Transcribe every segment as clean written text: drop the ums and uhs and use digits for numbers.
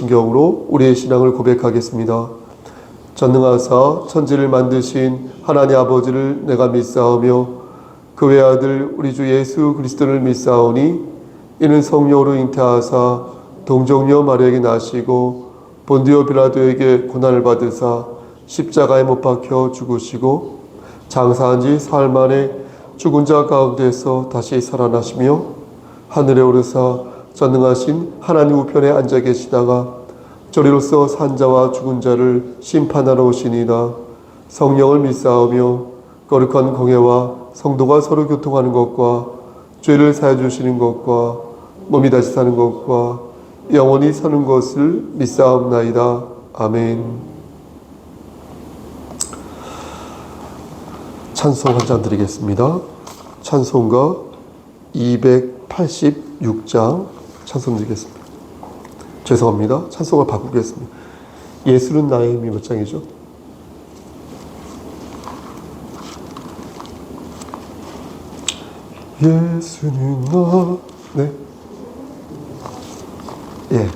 심경으로 우리의 신앙을 고백하겠습니다. 전능하사 천지를 만드신 하나님 아버지를 내가 믿사오며 그 외아들 우리 주 예수 그리스도를 믿사오니 이는 성령으로 잉태하사 동정녀 마리아에게 나시고 본디오 빌라도에게 고난을 받으사 십자가에 못 박혀 죽으시고 장사한 지 사흘 만에 죽은 자 가운데서 다시 살아나시며 하늘에 오르사 전능하신 하나님 우편에 앉아 계시다가 저리로서 산자와 죽은 자를 심판하러 오시니라. 성령을 믿사오며 거룩한 공회와 성도가 서로 교통하는 것과 죄를 사해 주시는 것과 몸이 다시 사는 것과 영원히 사는 것을 믿사옵나이다. 아멘. 찬송 한 장 드리겠습니다. 찬송가 286장 찬송 드리겠습니다. 죄송합니다. 찬송을 바꾸겠습니다. 예수는 나의 힘이 몇 장이죠? 예수는 나... 네. 예.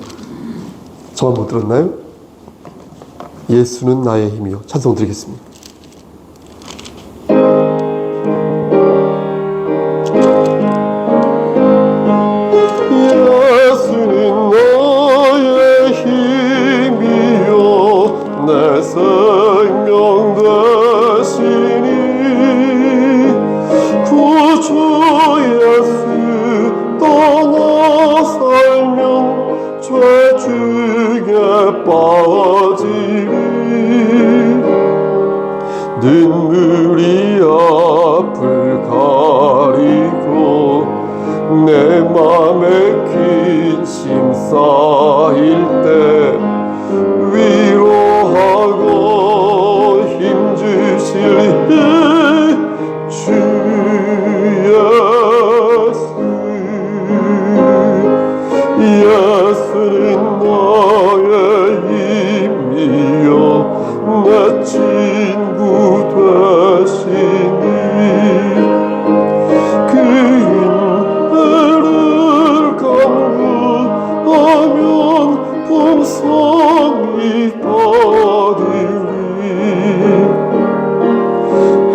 저만 못 들었나요? 예수는 나의 힘이요. 찬송 드리겠습니다. 눈물이 앞을 가리고 내 맘에 긴 짐 쌓일 때 위로하고 힘주실 주 예수는 나의 힘이요 내 친구 되시니 그 힘을 간구하면 풍성히 받으리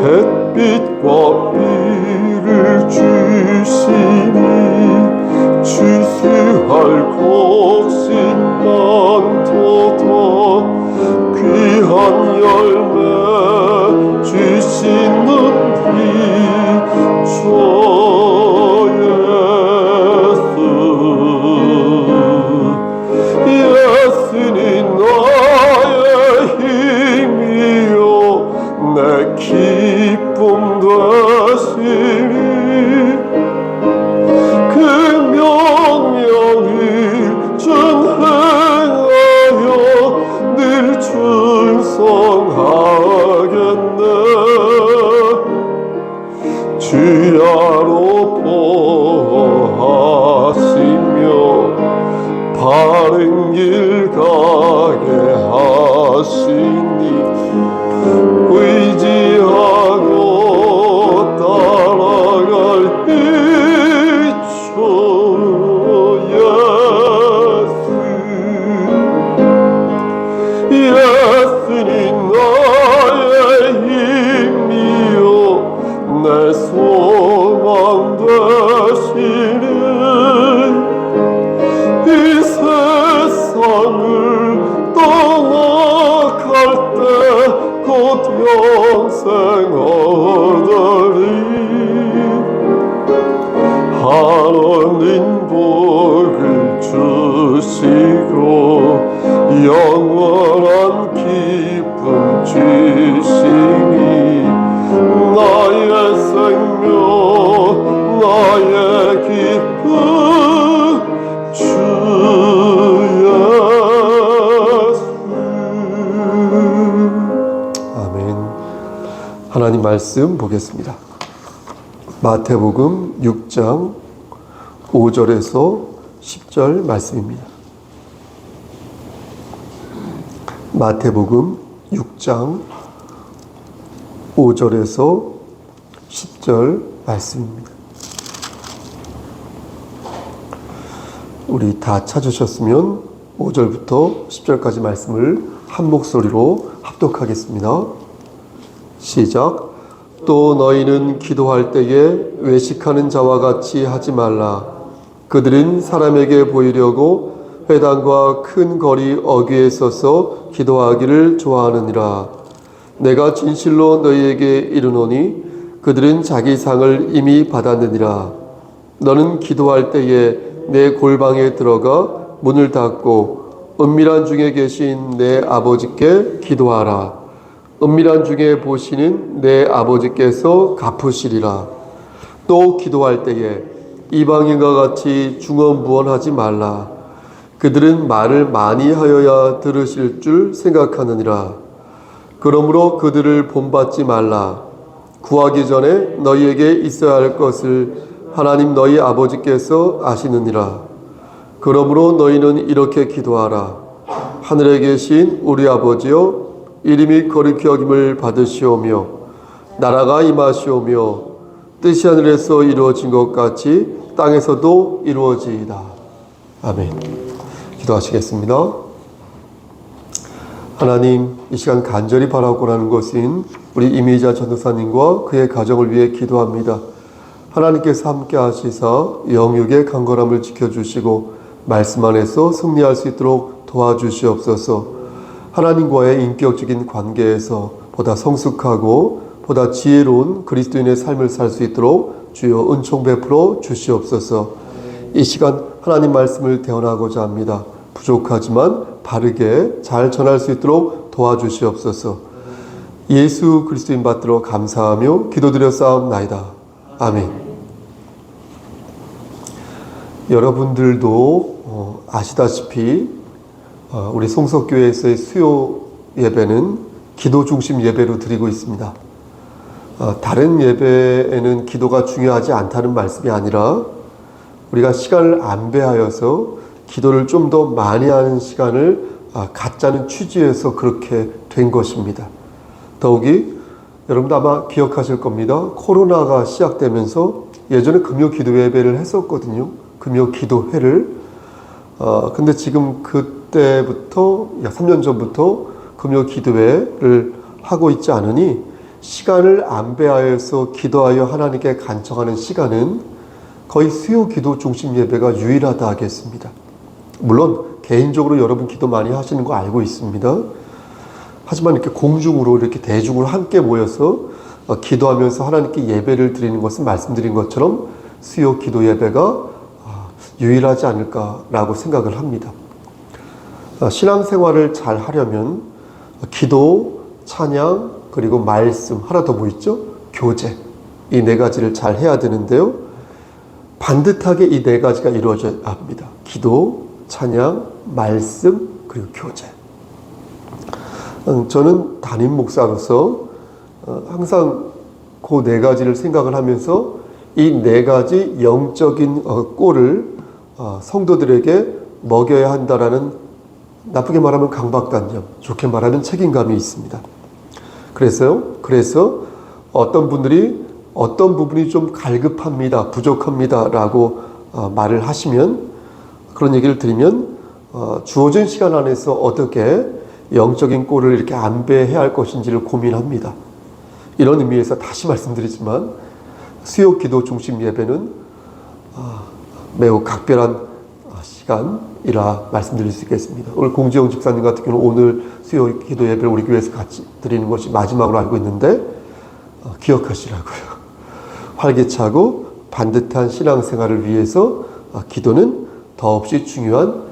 햇빛과 비를 주시니 주수할 것이 많도다 귀한 열매 주시는 주 예수 예수는 나의 힘이요 내 기쁨 되시니 그 명령을 준행하여 늘 충성하겠네 주야로 보호하시며 바른 길 가게 하시니 의지하고 따라갈 주 예수 예수는 나의 힘이요 내 소망 되시니 이 세상을 떠나갈 때 곧 영생 얻으리 하나님 복을 주시고 영원한 기쁨 주시니 나의 생명 나의 기쁨 주 예수 아멘. 하나님 말씀 보겠습니다. 마태복음 6장 5절에서 10절 말씀입니다. 마태복음 6장 5절에서 10절 말씀입니다. 우리 다 찾으셨으면 5절부터 10절까지 말씀을 한 목소리로 합독하겠습니다. 시작. 또 너희는 기도할 때에 외식하는 자와 같이 하지 말라. 그들은 사람에게 보이려고 회당과 큰 거리 어귀에 서서 기도하기를 좋아하느니라. 내가 진실로 너희에게 이르노니 그들은 자기 상을 이미 받았느니라. 너는 기도할 때에 내 골방에 들어가 문을 닫고 은밀한 중에 계신 내 아버지께 기도하라. 은밀한 중에 보시는 내 아버지께서 갚으시리라. 또 기도할 때에 이방인과 같이 중언부언하지 말라. 그들은 말을 많이 하여야 들으실 줄 생각하느니라. 그러므로 그들을 본받지 말라. 구하기 전에 너희에게 있어야 할 것을 하나님 너희 아버지께서 아시느니라. 그러므로 너희는 이렇게 기도하라. 하늘에 계신 우리 아버지여, 이름이 거룩히 여김을 받으시오며 나라가 임하시오며 뜻이 하늘에서 이루어진 것 같이 땅에서도 이루어지이다. 아멘. 기도하시겠습니다. 하나님, 이 시간 간절히 바라고 하는 것은 우리 이미자 전도사님과 그의 가정을 위해 기도합니다. 하나님께서 함께 하시사 영육의 강건함을 지켜주시고 말씀 안에서 승리할 수 있도록 도와주시옵소서. 하나님과의 인격적인 관계에서 보다 성숙하고 보다 지혜로운 그리스도인의 삶을 살 수 있도록 주여 은총 베풀어 주시옵소서. 이 시간 하나님 말씀을 대언하고자 합니다. 부족하지만 바르게 잘 전할 수 있도록 도와주시옵소서. 예수 그리스도인 받들어 감사하며 기도드렸사옵나이다. 아멘. 여러분들도 아시다시피 우리 송석교회에서의 수요 예배는 기도 중심 예배로 드리고 있습니다. 다른 예배에는 기도가 중요하지 않다는 말씀이 아니라 우리가 시간을 안배하여서 기도를 좀 더 많이 하는 시간을 갖자는 취지에서 그렇게 된 것입니다. 더욱이 여러분도 아마 기억하실 겁니다. 코로나가 시작되면서 예전에 금요 기도 예배를 했었거든요. 금요 기도회를. 근데 지금 그때부터 약 3년 전부터 금요 기도회를 하고 있지 않으니 시간을 안배하여서 기도하여 하나님께 간청하는 시간은 거의 수요 기도 중심 예배가 유일하다 하겠습니다. 물론 개인적으로 여러분 기도 많이 하시는 거 알고 있습니다. 하지만 이렇게 공중으로 이렇게 대중으로 함께 모여서 기도하면서 하나님께 예배를 드리는 것은 말씀드린 것처럼 수요 기도 예배가 유일하지 않을까라고 생각을 합니다. 신앙생활을 잘 하려면 기도, 찬양, 그리고 말씀, 하나 더 뭐 있죠? 교제. 이 네 가지를 잘 해야 되는데요. 반듯하게 이 네 가지가 이루어져야 합니다. 기도, 찬양, 말씀, 그리고 교제. 저는 담임 목사로서 항상 그 네 가지를 생각을 하면서 이 네 가지 영적인 꼴을 성도들에게 먹여야 한다라는, 나쁘게 말하면 강박관념, 좋게 말하면 책임감이 있습니다. 그래서 어떤 분들이 어떤 부분이 좀 갈급합니다, 부족합니다 라고 말을 하시면, 그런 얘기를 드리면 주어진 시간 안에서 어떻게 영적인 꼴을 이렇게 안배해야 할 것인지를 고민합니다. 이런 의미에서 다시 말씀드리지만 수요 기도 중심 예배는 매우 각별한 시간이라 말씀드릴 수 있겠습니다. 오늘 공지영 집사님 같은 경우는 오늘 수요 기도 예배를 우리 교회에서 같이 드리는 것이 마지막으로 알고 있는데 기억하시라고요. 활기차고 반듯한 신앙생활을 위해서 기도는 더없이 중요한,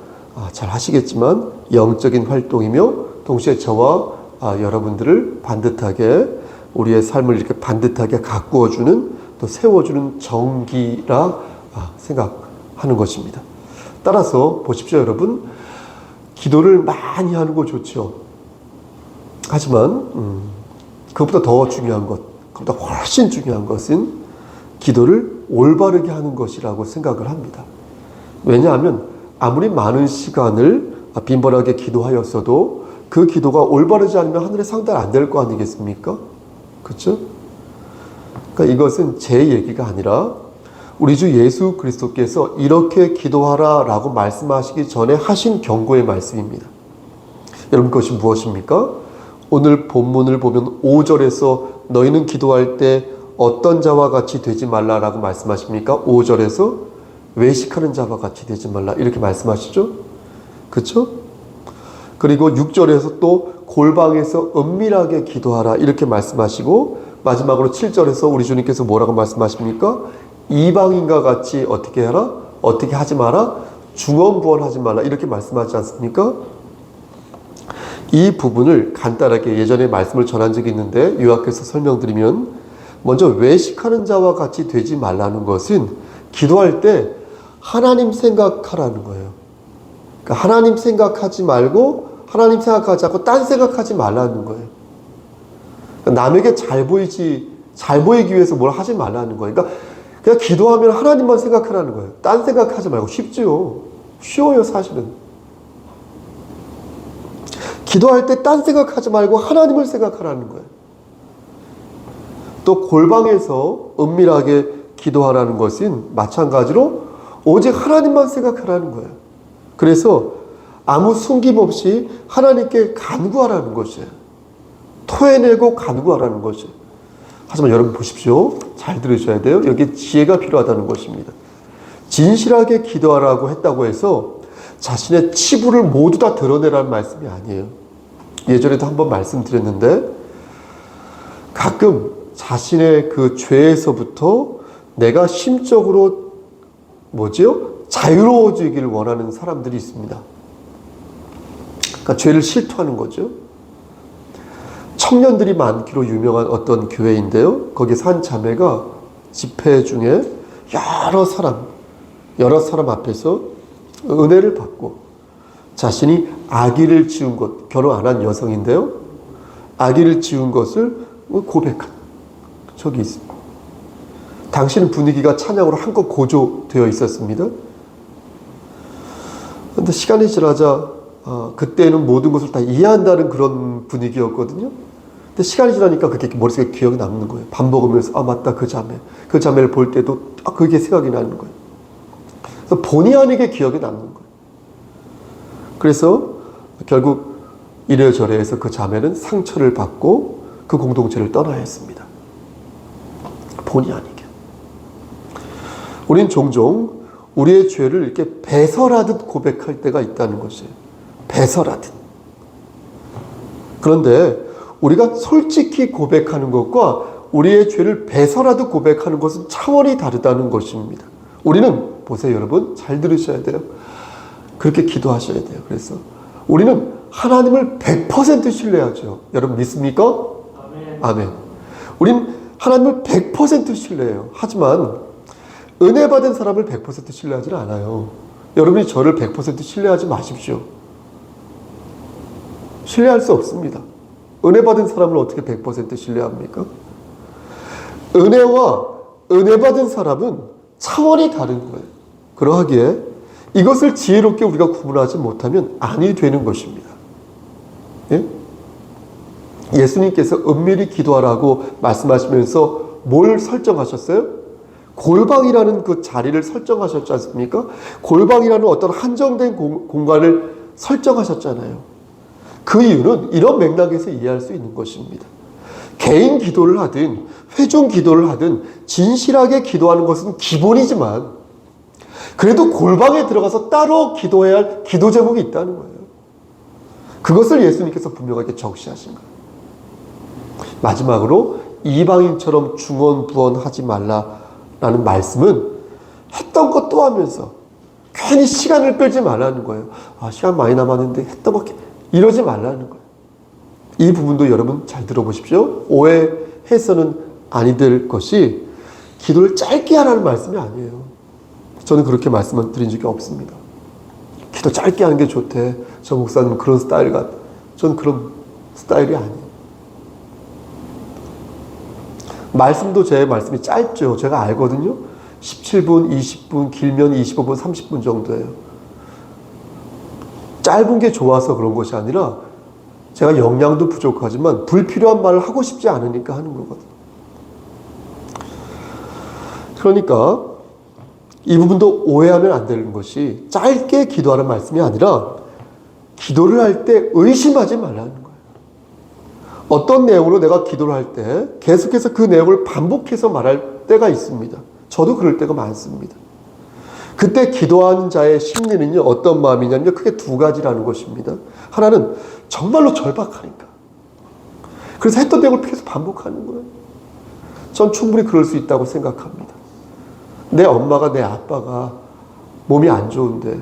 잘 하시겠지만 영적인 활동이며 동시에 저와 여러분들을 반듯하게, 우리의 삶을 이렇게 반듯하게 가꾸어주는, 또 세워주는 정기라 생각하는 것입니다. 따라서 보십시오, 여러분. 기도를 많이 하는 거 좋죠. 하지만 그것보다 더 중요한 것, 그것보다 훨씬 중요한 것은 기도를 올바르게 하는 것이라고 생각을 합니다. 왜냐하면 아무리 많은 시간을 빈번하게 기도하였어도 그 기도가 올바르지 않으면 하늘에 상달 안 될 거 아니겠습니까? 그렇죠? 그러니까 이것은 제 얘기가 아니라 우리 주 예수 그리스도께서 이렇게 기도하라라고 말씀하시기 전에 하신 경고의 말씀입니다. 여러분, 그것이 무엇입니까? 오늘 본문을 보면 5절에서 너희는 기도할 때 어떤 자와 같이 되지 말라라고 말씀하십니까? 5절에서 외식하는 자와 같이 되지 말라 이렇게 말씀하시죠? 그렇죠? 그리고 6절에서 또 골방에서 은밀하게 기도하라 이렇게 말씀하시고, 마지막으로 7절에서 우리 주님께서 뭐라고 말씀하십니까? 이방인과 같이 어떻게 하라? 어떻게 하지 마라? 중언부언하지 말라 이렇게 말씀하지 않습니까? 이 부분을 간단하게 예전에 말씀을 전한 적이 있는데 요약해서 설명드리면, 먼저 외식하는 자와 같이 되지 말라는 것은 기도할 때 하나님 생각하라는 거예요. 그러니까 하나님 생각하지 말고, 하나님 생각하지 않고 딴 생각하지 말라는 거예요. 그러니까 남에게 잘 보이기 위해서 뭘 하지 말라는 거예요. 그러니까 그냥 기도하면 하나님만 생각하라는 거예요. 딴 생각하지 말고. 쉽죠? 쉬워요, 사실은. 기도할 때 딴 생각하지 말고 하나님을 생각하라는 거예요. 또 골방에서 은밀하게 기도하라는 것은 마찬가지로 오직 하나님만 생각하라는 거예요. 그래서 아무 숨김없이 하나님께 간구하라는 것이에요. 토해내고 간구하라는 것이에요. 하지만 여러분 보십시오. 잘 들으셔야 돼요. 여기 지혜가 필요하다는 것입니다. 진실하게 기도하라고 했다고 해서 자신의 치부를 모두 다 드러내라는 말씀이 아니에요. 예전에도 한번 말씀드렸는데, 가끔 자신의 그 죄에서부터 내가 심적으로 자유로워지기를 원하는 사람들이 있습니다. 그러니까 죄를 실토하는 거죠. 청년들이 많기로 유명한 어떤 교회인데요. 거기서 한 자매가 집회 중에 여러 사람 앞에서 은혜를 받고 자신이 아기를 지운 것, 결혼 안 한 여성인데요. 아기를 지운 것을 고백한 적이 있습니다. 당시는 분위기가 찬양으로 한껏 고조되어 있었습니다. 그런데 시간이 지나자 그때는 모든 것을 다 이해한다는 그런 분위기였거든요. 근데 시간이 지나니까 그게 머릿속에 기억이 남는 거예요. 밥 먹으면서 맞다, 그 자매를 볼 때도 그게 생각이 나는 거예요. 그래서 본의 아니게 기억이 남는 거예요. 그래서 결국 이래저래 해서 그 자매는 상처를 받고 그 공동체를 떠나야 했습니다. 본의 아니게. 우린 종종 우리의 죄를 이렇게 배설하듯 고백할 때가 있다는 것이에요. 배설하듯. 그런데 우리가 솔직히 고백하는 것과 우리의 죄를 배설하듯 고백하는 것은 차원이 다르다는 것입니다. 우리는, 보세요 여러분, 잘 들으셔야 돼요. 그렇게 기도하셔야 돼요. 그래서 우리는 하나님을 100% 신뢰하죠. 여러분 믿습니까? 아멘. 아멘. 우린 하나님을 100% 신뢰해요. 하지만 은혜 받은 사람을 100% 신뢰하지는 않아요. 여러분이 저를 100% 신뢰하지 마십시오. 신뢰할 수 없습니다. 은혜 받은 사람을 어떻게 100% 신뢰합니까? 은혜와 은혜 받은 사람은 차원이 다른 거예요. 그러하기에 이것을 지혜롭게 우리가 구분하지 못하면 아니 되는 것입니다. 예? 예수님께서 은밀히 기도하라고 말씀하시면서 뭘 설정하셨어요? 골방이라는 그 자리를 설정하셨지 않습니까? 골방이라는 어떤 한정된 공간을 설정하셨잖아요. 그 이유는 이런 맥락에서 이해할 수 있는 것입니다. 개인 기도를 하든 회중 기도를 하든 진실하게 기도하는 것은 기본이지만 그래도 골방에 들어가서 따로 기도해야 할 기도 제목이 있다는 거예요. 그것을 예수님께서 분명하게 적시하신 거예요. 마지막으로 이방인처럼 중언부언하지 말라라는 말씀은 했던 것 또 하면서 괜히 시간을 끌지 말라는 거예요. 시간 많이 남았는데 했던 것 이러지 말라는 거예요. 이 부분도 여러분 잘 들어보십시오. 오해해서는 아니 될 것이 기도를 짧게 하라는 말씀이 아니에요. 저는 그렇게 말씀을 드린 적이 없습니다. 기도 짧게 하는 게 좋대. 저 목사님은 그런 스타일 같아. 저는 그런 스타일이 아니에요. 말씀도 제 말씀이 짧죠. 제가 알거든요. 17분, 20분, 길면 25분, 30분 정도예요. 짧은 게 좋아서 그런 것이 아니라 제가 역량도 부족하지만 불필요한 말을 하고 싶지 않으니까 하는 거거든요. 그러니까 이 부분도 오해하면 안 되는 것이 짧게 기도하는 말씀이 아니라 기도를 할 때 의심하지 말라는 거예요. 어떤 내용으로 내가 기도를 할 때 계속해서 그 내용을 반복해서 말할 때가 있습니다. 저도 그럴 때가 많습니다. 그때 기도하는 자의 심리는요, 어떤 마음이냐면 크게 두 가지라는 것입니다. 하나는 정말로 절박하니까. 그래서 했던 내용을 계속 반복하는 거예요. 전 충분히 그럴 수 있다고 생각합니다. 내 엄마가, 내 아빠가 몸이 안 좋은데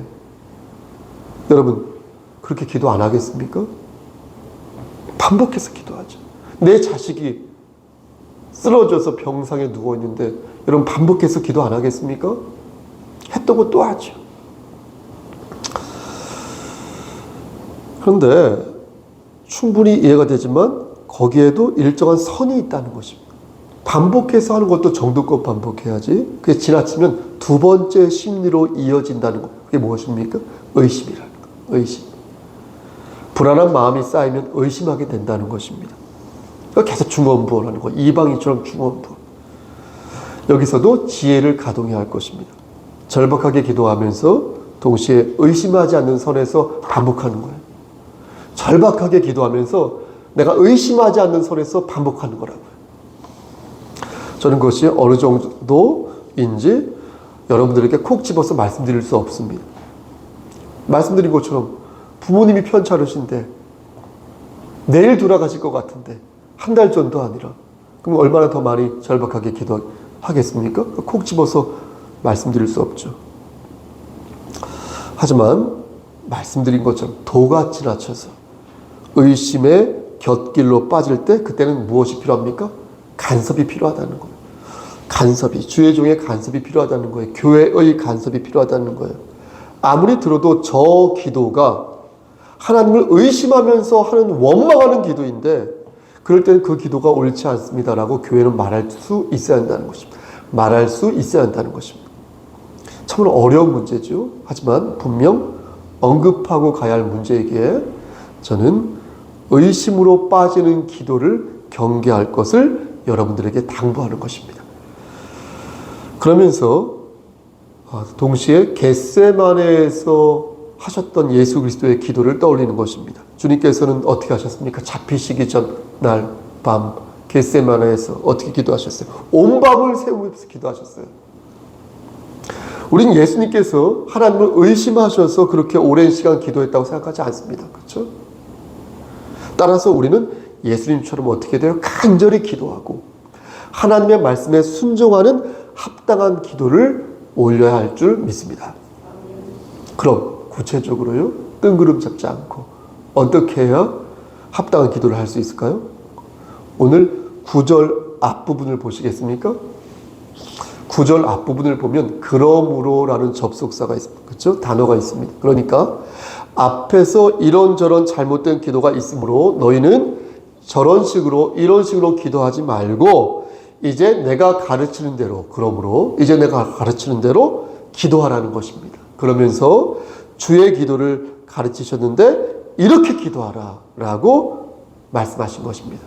여러분 그렇게 기도 안 하겠습니까? 반복해서 기도하죠. 내 자식이 쓰러져서 병상에 누워있는데 여러분 반복해서 기도 안 하겠습니까? 했던 거 또 하죠. 그런데 충분히 이해가 되지만 거기에도 일정한 선이 있다는 것입니다. 반복해서 하는 것도 정도껏 반복해야지 그게 지나치면 두 번째 심리로 이어진다는 것. 그게 무엇입니까? 의심이라는 것. 의심. 불안한 마음이 쌓이면 의심하게 된다는 것입니다. 그러니까 계속 중언부언하는 거. 이방인처럼 중언부언. 여기서도 지혜를 가동해야 할 것입니다. 절박하게 기도하면서 동시에 의심하지 않는 선에서 반복하는 거예요. 절박하게 기도하면서 내가 의심하지 않는 선에서 반복하는 거라고요. 저는 그것이 어느 정도인지 여러분들에게 콕 집어서 말씀드릴 수 없습니다. 말씀드린 것처럼 부모님이 편찮으신데 내일 돌아가실 것 같은데 한 달 전도 아니라 그럼 얼마나 더 많이 절박하게 기도하겠습니까? 콕 집어서 말씀드릴 수 없죠. 하지만 말씀드린 것처럼 도가 지나쳐서 의심의 곁길로 빠질 때 그때는 무엇이 필요합니까? 간섭이 필요하다는 거예요. 간섭이, 주의 종의 간섭이 필요하다는 거예요. 교회의 간섭이 필요하다는 거예요. 아무리 들어도 저 기도가 하나님을 의심하면서 하는 원망하는 기도인데 그럴 때는 그 기도가 옳지 않습니다라고 교회는 말할 수 있어야 한다는 것입니다. 말할 수 있어야 한다는 것입니다. 참으로 어려운 문제죠. 하지만 분명 언급하고 가야 할 문제이기에 저는 의심으로 빠지는 기도를 경계할 것을 여러분들에게 당부하는 것입니다. 그러면서 동시에 겟세마네에서 하셨던 예수 그리스도의 기도를 떠올리는 것입니다. 주님께서는 어떻게 하셨습니까? 잡히시기 전날 밤 겟세마네에서 어떻게 기도하셨어요? 온 밤을 새우면서 기도하셨어요. 우린 예수님께서 하나님을 의심하셔서 그렇게 오랜 시간 기도했다고 생각하지 않습니다. 그렇죠? 따라서 우리는 예수님처럼 어떻게 돼요? 간절히 기도하고 하나님의 말씀에 순종하는 합당한 기도를 올려야 할 줄 믿습니다. 그럼 구체적으로요, 뜬구름 잡지 않고 어떻게 해야 합당한 기도를 할 수 있을까요? 오늘 9절 앞부분을 보시겠습니까? 9절 앞부분을 보면 그러므로라는 접속사가 있습니다. 그렇죠? 단어가 있습니다. 그러니까 앞에서 이런저런 잘못된 기도가 있으므로 너희는 저런 식으로 이런 식으로 기도하지 말고 이제 내가 가르치는 대로, 그러므로 이제 내가 가르치는 대로 기도하라는 것입니다. 그러면서 주의 기도를 가르치셨는데 이렇게 기도하라 라고 말씀하신 것입니다.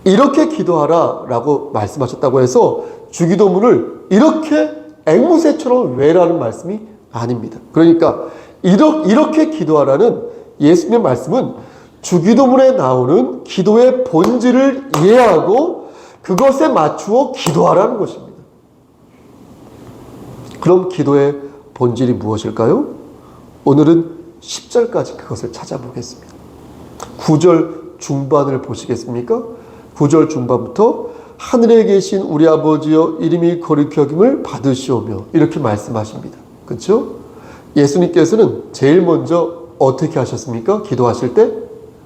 이렇게 기도하라 라고 말씀하셨다고 해서 주기도문을 이렇게 앵무새처럼 외라는 말씀이 아닙니다. 그러니까 이렇게 기도하라는 예수님의 말씀은 주기도문에 나오는 기도의 본질을 이해하고 그것에 맞추어 기도하라는 것입니다. 그럼 기도의 본질이 무엇일까요? 오늘은 10절까지 그것을 찾아보겠습니다. 9절 중반을 보시겠습니까? 9절 중반부터 하늘에 계신 우리 아버지여 이름이 거룩히 여김을 받으시오며 이렇게 말씀하십니다. 그렇죠? 예수님께서는 제일 먼저 어떻게 하셨습니까? 기도하실 때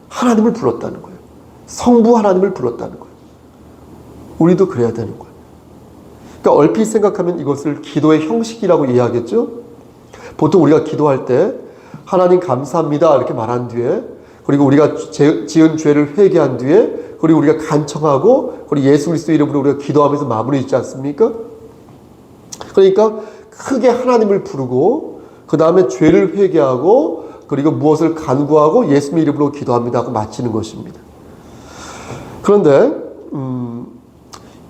하나님을 불렀다는 거예요. 성부 하나님을 불렀다는 거예요. 우리도 그래야 되는 거예요. 그러니까 얼핏 생각하면 이것을 기도의 형식이라고 이해하겠죠? 보통 우리가 기도할 때 하나님 감사합니다 이렇게 말한 뒤에 그리고 우리가 지은 죄를 회개한 뒤에 그리고 우리가 간청하고 그리고 예수 그리스도 이름으로 우리가 기도하면서 마무리 있지 않습니까? 그러니까 크게 하나님을 부르고 그 다음에 죄를 회개하고 그리고 무엇을 간구하고 예수님 이름으로 기도합니다 하고 마치는 것입니다. 그런데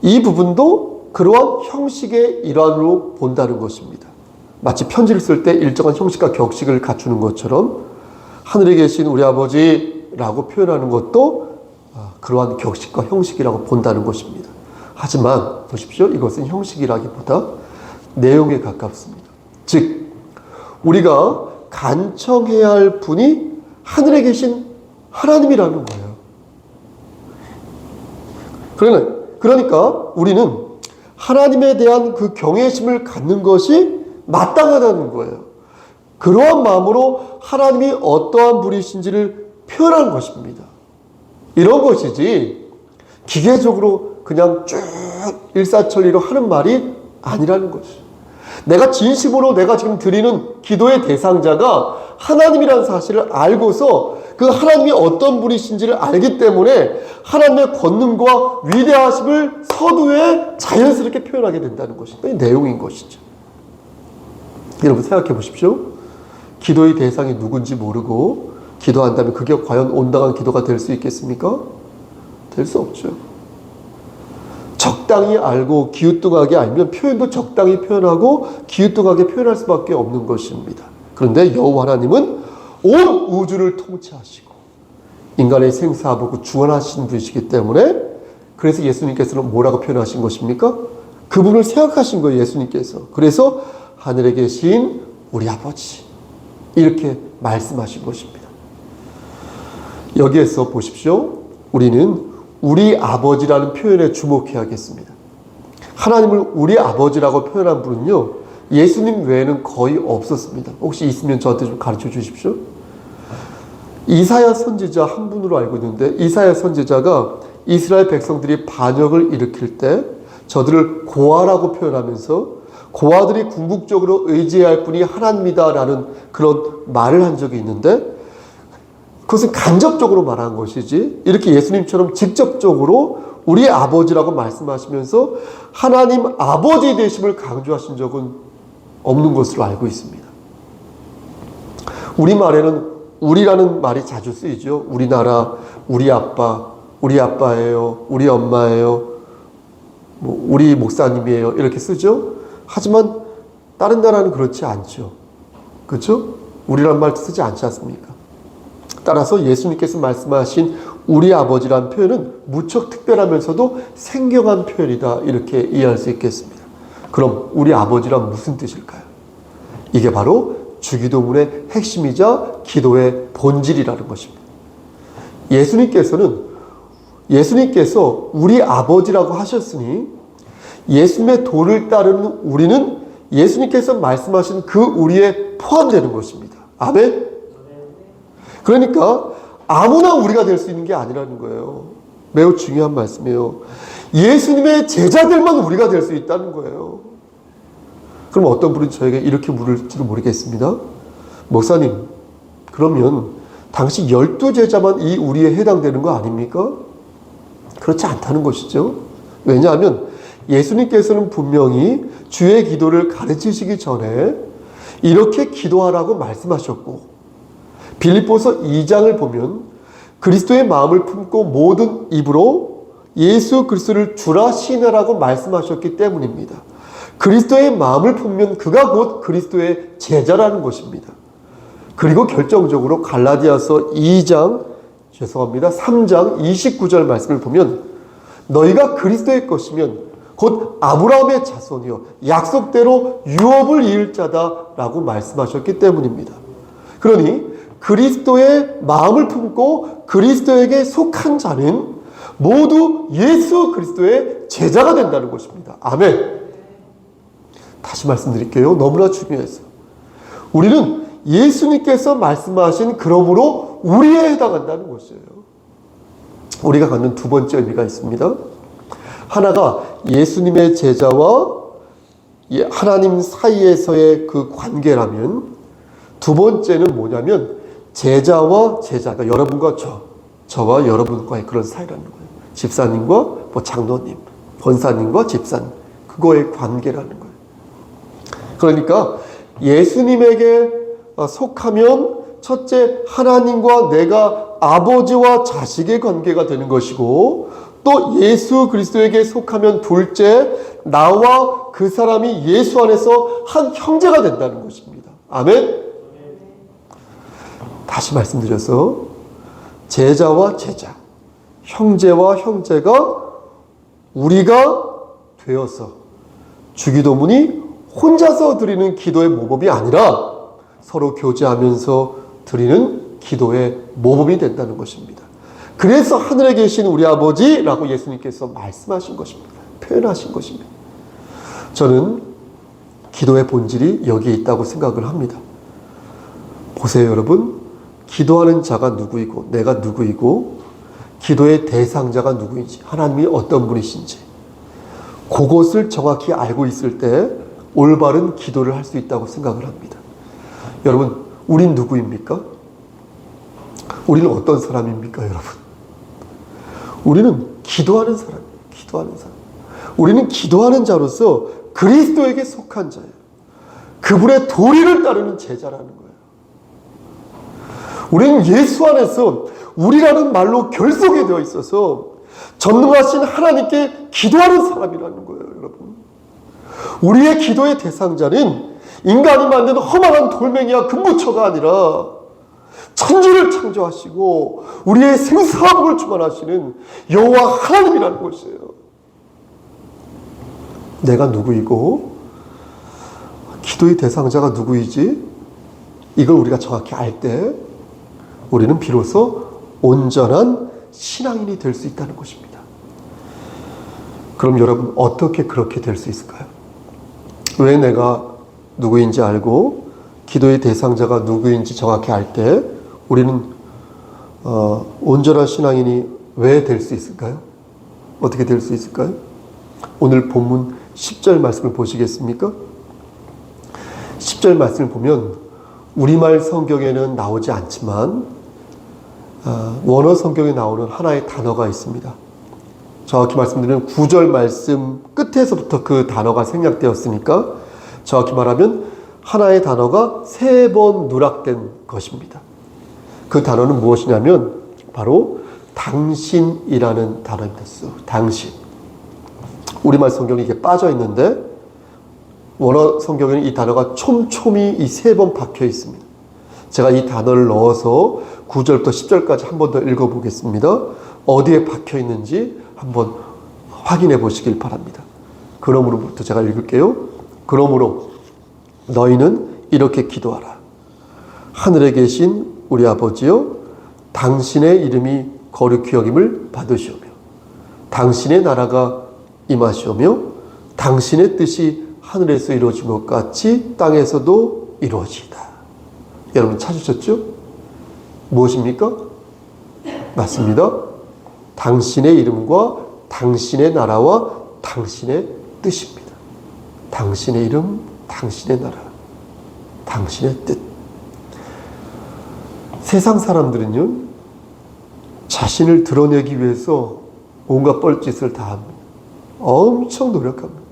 이 부분도 그러한 형식의 일환으로 본다는 것입니다. 마치 편지를 쓸 때 일정한 형식과 격식을 갖추는 것처럼 하늘에 계신 우리 아버지라고 표현하는 것도 그러한 격식과 형식이라고 본다는 것입니다. 하지만 보십시오. 이것은 형식이라기보다 내용에 가깝습니다. 즉 우리가 간청해야 할 분이 하늘에 계신 하나님이라는 거예요. 그러니까 우리는 하나님에 대한 그 경외심을 갖는 것이 마땅하다는 거예요. 그러한 마음으로 하나님이 어떠한 분이신지를 표현하는 것입니다. 이런 것이지 기계적으로 그냥 쭉 일사천리로 하는 말이 아니라는 것이죠. 내가 진심으로 내가 지금 드리는 기도의 대상자가 하나님이라는 사실을 알고서 그 하나님이 어떤 분이신지를 알기 때문에 하나님의 권능과 위대하심을 서두에 자연스럽게 표현하게 된다는 것입니다. 이 내용인 것이죠. 여러분 생각해 보십시오. 기도의 대상이 누군지 모르고 기도한다면 그게 과연 온당한 기도가 될 수 있겠습니까? 될 수 없죠. 적당히 알고 기우뚱하게 알면 표현도 적당히 표현하고 기우뚱하게 표현할 수밖에 없는 것입니다. 그런데 여호와 하나님은 온 우주를 통치하시고 인간의 생사하고 주관하시는 분이시기 때문에 그래서 예수님께서는 뭐라고 표현하신 것입니까? 그분을 생각하신 거예요. 예수님께서. 그래서 하늘에 계신 우리 아버지 이렇게 말씀하신 것입니다. 여기에서 보십시오. 우리는 우리 아버지라는 표현에 주목해야겠습니다. 하나님을 우리 아버지라고 표현한 분은요, 예수님 외에는 거의 없었습니다. 혹시 있으면 저한테 좀 가르쳐 주십시오. 이사야 선지자 한 분으로 알고 있는데, 이사야 선지자가 이스라엘 백성들이 반역을 일으킬 때 저들을 고아라고 표현하면서 고아들이 궁극적으로 의지해야 할 분이 하나님이다라는 그런 말을 한 적이 있는데, 그것은 간접적으로 말한 것이지 이렇게 예수님처럼 직접적으로 우리 아버지라고 말씀하시면서 하나님 아버지 되심을 강조하신 적은 없는 것으로 알고 있습니다. 우리말에는 우리라는 말이 자주 쓰이죠. 우리나라, 우리 아빠, 우리 아빠예요, 우리 엄마예요, 우리 목사님이에요 이렇게 쓰죠. 하지만 다른 나라는 그렇지 않죠. 그렇죠? 우리란 말 쓰지 않지 않습니까? 따라서 예수님께서 말씀하신 우리 아버지라는 표현은 무척 특별하면서도 생경한 표현이다 이렇게 이해할 수 있겠습니다. 그럼 우리 아버지란 무슨 뜻일까요? 이게 바로 주기도문의 핵심이자 기도의 본질이라는 것입니다. 예수님께서 우리 아버지라고 하셨으니 예수님의 도를 따르는 우리는 예수님께서 말씀하신 그 우리에 포함되는 것입니다. 아멘? 그러니까 아무나 우리가 될 수 있는 게 아니라는 거예요. 매우 중요한 말씀이에요. 예수님의 제자들만 우리가 될 수 있다는 거예요. 그럼 어떤 분은 저에게 이렇게 물을지도 모르겠습니다. 목사님, 그러면 당시 12제자만 이 우리에 해당되는 거 아닙니까? 그렇지 않다는 것이죠. 왜냐하면 예수님께서는 분명히 주의 기도를 가르치시기 전에 이렇게 기도하라고 말씀하셨고, 빌립보서 2장을 보면 그리스도의 마음을 품고 모든 입으로 예수 그리스도를 주라 시인하라고 말씀하셨기 때문입니다. 그리스도의 마음을 품으면 그가 곧 그리스도의 제자라는 것입니다. 그리고 결정적으로 갈라디아서 3장 29절 말씀을 보면 너희가 그리스도의 것이면 곧 아브라함의 자손이요 약속대로 유업을 이을 자다라고 말씀하셨기 때문입니다. 그러니 그리스도의 마음을 품고 그리스도에게 속한 자는 모두 예수 그리스도의 제자가 된다는 것입니다. 아멘. 다시 말씀드릴게요. 너무나 중요해서. 우리는 예수님께서 말씀하신 그러므로 우리에 해당한다는 것이에요. 우리가 갖는 두 번째 의미가 있습니다. 하나가 예수님의 제자와 하나님 사이에서의 그 관계라면, 두 번째는 뭐냐면 제자와 제자, 그러니까 여러분과 저와 여러분과의 그런 사이라는 거예요. 집사님과 장로님, 권사님과 집사님, 그거의 관계라는 거예요. 그러니까 예수님에게 속하면 첫째 하나님과 내가 아버지와 자식의 관계가 되는 것이고, 또 예수 그리스도에게 속하면 둘째 나와 그 사람이 예수 안에서 한 형제가 된다는 것입니다. 아멘? 다시 말씀드려서 제자와 제자, 형제와 형제가 우리가 되어서 주기도문이 혼자서 드리는 기도의 모범이 아니라 서로 교제하면서 드리는 기도의 모범이 된다는 것입니다. 그래서 하늘에 계신 우리 아버지라고 예수님께서 말씀하신 것입니다. 표현하신 것입니다. 저는 기도의 본질이 여기에 있다고 생각을 합니다. 보세요, 여러분. 기도하는 자가 누구이고 내가 누구이고 기도의 대상자가 누구인지 하나님이 어떤 분이신지 그것을 정확히 알고 있을 때 올바른 기도를 할 수 있다고 생각을 합니다. 여러분, 우린 누구입니까? 우리는 어떤 사람입니까, 여러분? 우리는 기도하는 사람이에요. 기도하는 사람. 우리는 기도하는 자로서 그리스도에게 속한 자예요. 그분의 도리를 따르는 제자라는 거예요. 우리는 예수 안에서 우리라는 말로 결속이 되어 있어서 전능하신 하나님께 기도하는 사람이라는 거예요, 여러분. 우리의 기도의 대상자는 인간이 만든 험한 돌멩이와 금부처가 아니라 천지를 창조하시고 우리의 생사복을 주관하시는 여호와 하나님이라는 것이에요. 내가 누구이고 기도의 대상자가 누구이지? 이걸 우리가 정확히 알 때 우리는 비로소 온전한 신앙인이 될 수 있다는 것입니다. 그럼 여러분, 어떻게 그렇게 될 수 있을까요? 왜 내가 누구인지 알고 기도의 대상자가 누구인지 정확히 알 때 우리는 온전한 신앙인이 왜 될 수 있을까요? 어떻게 될 수 있을까요? 오늘 본문 10절 말씀을 보시겠습니까? 10절 말씀을 보면 우리말 성경에는 나오지 않지만 원어 성경에 나오는 하나의 단어가 있습니다. 정확히 말씀드리면 9절 말씀 끝에서부터 그 단어가 생략되었으니까 정확히 말하면 하나의 단어가 3번 누락된 것입니다. 그 단어는 무엇이냐면 바로 당신이라는 단어입니다. 당신. 우리말 성경이 이게 빠져 있는데 원어 성경에는 이 단어가 촘촘히 이 3번 박혀 있습니다. 제가 이 단어를 넣어서 9절부터 10절까지 한 번 더 읽어보겠습니다. 어디에 박혀 있는지 한번 확인해 보시길 바랍니다. 그러므로부터 제가 읽을게요. 그러므로 너희는 이렇게 기도하라. 하늘에 계신 우리 아버지여, 당신의 이름이 거룩히 여김을 받으시오며 당신의 나라가 임하시오며 당신의 뜻이 하늘에서 이루어진 것 같이 땅에서도 이루어지이다. 여러분 찾으셨죠? 무엇입니까? 맞습니다. 당신의 이름과 당신의 나라와 당신의 뜻입니다. 당신의 이름, 당신의 나라, 당신의 뜻. 세상 사람들은요, 자신을 드러내기 위해서 온갖 뻘짓을 다 합니다. 엄청 노력합니다.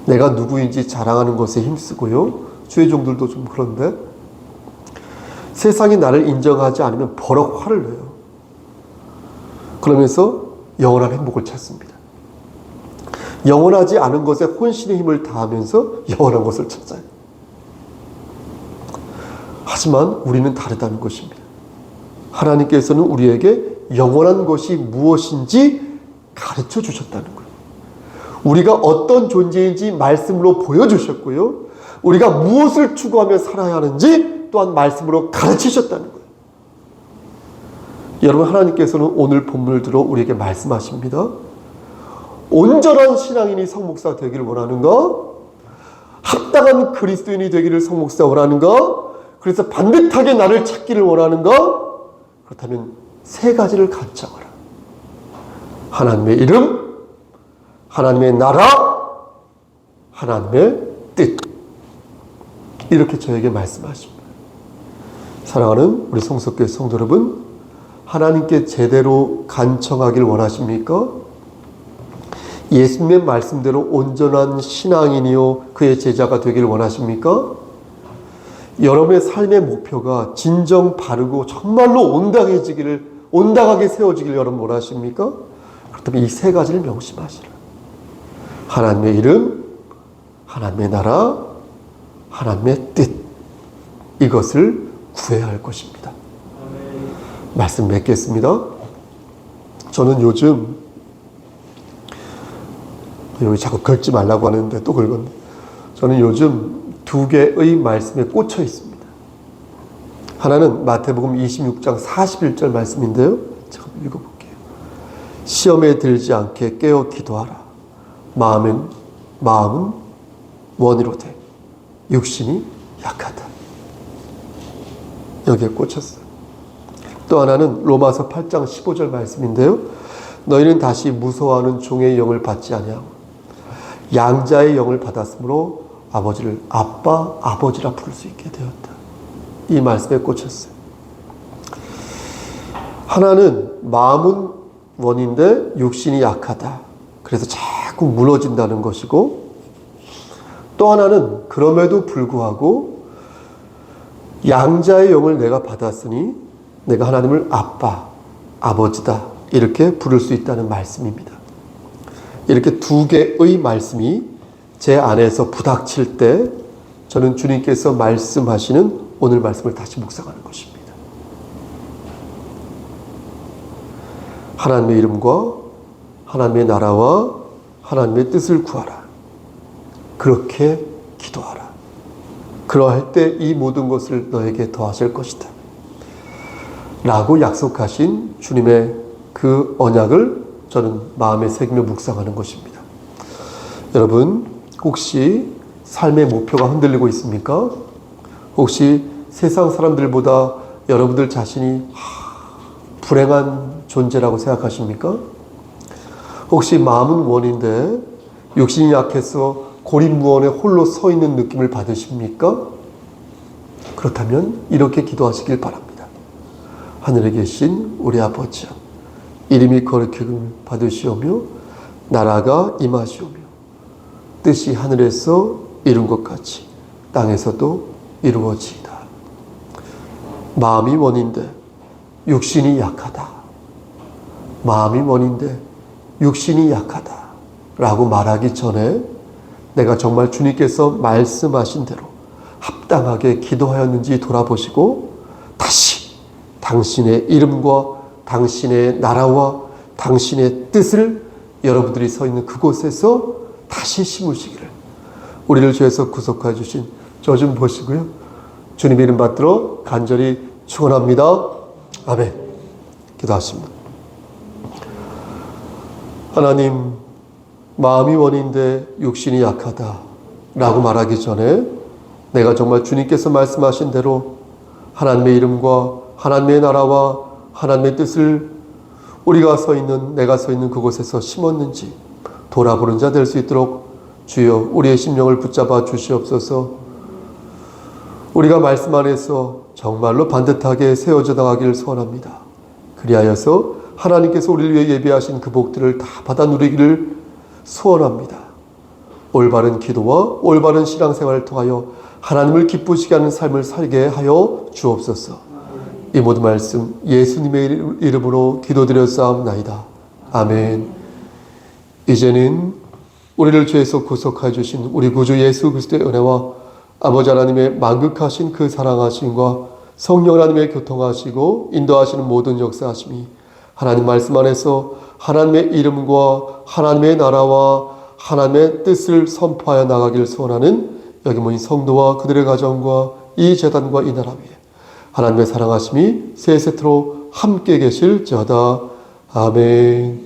내가 누구인지 자랑하는 것에 힘쓰고요. 주의 종들도 좀 그런데 세상이 나를 인정하지 않으면 버럭 화를 내요. 그러면서 영원한 행복을 찾습니다. 영원하지 않은 것에 혼신의 힘을 다하면서 영원한 것을 찾아요. 하지만 우리는 다르다는 것입니다. 하나님께서는 우리에게 영원한 것이 무엇인지 가르쳐 주셨다는 거예요. 우리가 어떤 존재인지 말씀으로 보여주셨고요. 우리가 무엇을 추구하며 살아야 하는지 또한 말씀으로 가르치셨다는 거예요. 여러분, 하나님께서는 오늘 본문을 들어 우리에게 말씀하십니다. 온전한 신앙인이 성목사 되기를 원하는가? 합당한 그리스도인이 되기를 성목사 원하는가? 그래서 반듯하게 나를 찾기를 원하는가? 그렇다면 3가지를 간청하라. 하나님의 이름, 하나님의 나라, 하나님의 뜻. 이렇게 저에게 말씀하십니다. 사랑하는 우리 성석교회 성도 여러분, 하나님께 제대로 간청하길 원하십니까? 예수님의 말씀대로 온전한 신앙인이요 그의 제자가 되기를 원하십니까? 여러분의 삶의 목표가 진정 바르고 정말로 온당하게 세워지길 여러분 원하십니까? 그렇다면 이 3가지를 명심하시라. 하나님의 이름, 하나님의 나라, 하나님의 뜻, 이것을 구해야 할 것입니다. 말씀 맺겠습니다. 저는 요즘 여기 자꾸 긁지 말라고 하는데 또 긁었네. 저는 요즘 두 개의 말씀에 꽂혀 있습니다. 하나는 마태복음 26장 41절 말씀인데요. 제가 읽어볼게요. 시험에 들지 않게 깨어 기도하라. 마음은 원이로되 육신이 약하다. 여기에 꽂혔어요. 또 하나는 로마서 8장 15절 말씀인데요. 너희는 다시 무서워하는 종의 영을 받지 아니하고 양자의 영을 받았으므로 아버지를 아빠, 아버지라 부를 수 있게 되었다. 이 말씀에 꽂혔어요. 하나는 마음은 원인데 육신이 약하다. 그래서 자꾸 무너진다는 것이고, 또 하나는 그럼에도 불구하고 양자의 영을 내가 받았으니 내가 하나님을 아빠, 아버지다 이렇게 부를 수 있다는 말씀입니다. 이렇게 두 개의 말씀이 제 안에서 부닥칠 때 저는 주님께서 말씀하시는 오늘 말씀을 다시 묵상하는 것입니다. 하나님의 이름과 하나님의 나라와 하나님의 뜻을 구하라. 그렇게 기도하라. 그러할 때 이 모든 것을 너에게 더하실 것이다. 라고 약속하신 주님의 그 언약을 저는 마음에 새기며 묵상하는 것입니다. 여러분, 혹시 삶의 목표가 흔들리고 있습니까? 혹시 세상 사람들보다 여러분들 자신이 불행한 존재라고 생각하십니까? 혹시 마음은 원인데 육신이 약해서 고립무원에 홀로 서 있는 느낌을 받으십니까? 그렇다면 이렇게 기도하시길 바랍니다. 하늘에 계신 우리 아버지여, 이름이 거룩히 받으시오며 나라가 임하시오며 뜻이 하늘에서 이룬 것 같이 땅에서도 이루어지이다. 마음이 원인데 육신이 약하다. 마음이 원인데 육신이 약하다 라고 말하기 전에 내가 정말 주님께서 말씀하신 대로 합당하게 기도하였는지 돌아보시고 다시 당신의 이름과 당신의 나라와 당신의 뜻을 여러분들이 서 있는 그곳에서 다시 심으시기를 우리를 주에서 구속하여 주신 저 좀 보시고요. 주님의 이름 받들어 간절히 축원합니다. 아멘. 기도하십니다. 하나님, 마음이 원인데 육신이 약하다 라고 말하기 전에 내가 정말 주님께서 말씀하신 대로 하나님의 이름과 하나님의 나라와 하나님의 뜻을 우리가 서 있는, 내가 서 있는 그곳에서 심었는지 돌아보는 자 될 수 있도록 주여 우리의 심령을 붙잡아 주시옵소서. 우리가 말씀 안에서 정말로 반듯하게 세워져 나가기를 소원합니다. 그리하여서 하나님께서 우리를 위해 예비하신 그 복들을 다 받아 누리기를 소원합니다. 올바른 기도와 올바른 신앙생활을 통하여 하나님을 기쁘시게 하는 삶을 살게 하여 주옵소서. 이 모든 말씀 예수님의 이름으로 기도드렸사옵나이다. 아멘. 이제는 우리를 죄에서 구속하여 주신 우리 구주 예수 그리스도의 은혜와 아버지 하나님의 만극하신 그 사랑하심과 성령 하나님의 교통하시고 인도하시는 모든 역사하심이 하나님 말씀 안에서 하나님의 이름과 하나님의 나라와 하나님의 뜻을 선포하여 나가기를 소원하는 여기 모인 성도와 그들의 가정과 이 재단과 이 나라 위에 하나님의 사랑하심이 세세토록 함께 계실지어다. 아멘.